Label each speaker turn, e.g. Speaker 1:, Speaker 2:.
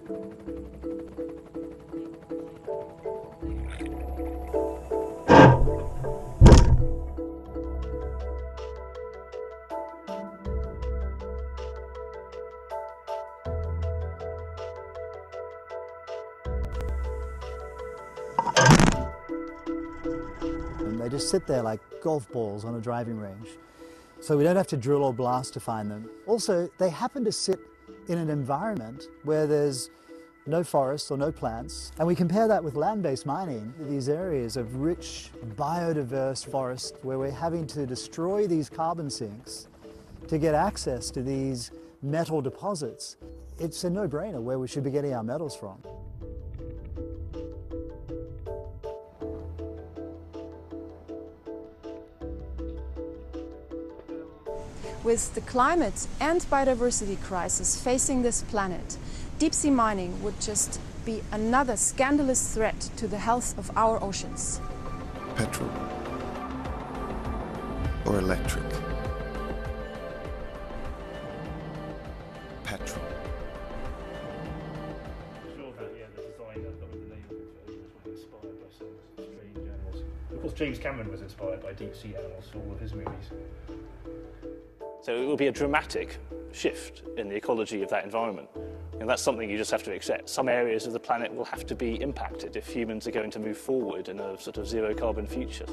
Speaker 1: And they just sit there like golf balls on a driving range. So we don't have to drill or blast to find them. Also, they happen to sit in an environment where there's no forests or no plants. And we compare that with land-based mining, these areas of rich, biodiverse forest where we're having to destroy these carbon sinks to get access to these metal deposits. It's a no-brainer where we should be getting our metals from.
Speaker 2: With the climate and biodiversity crisis facing this planet, deep-sea mining would just be another scandalous threat to the health of our oceans.
Speaker 3: Petrol or electric? Petrol.
Speaker 4: Of course, James Cameron was inspired by deep-sea animals for all of his movies.
Speaker 5: So it will be a dramatic shift in the ecology of that environment. And that's something you just have to accept. Some areas of the planet will have to be impacted if humans are going to move forward in a sort of zero-carbon future.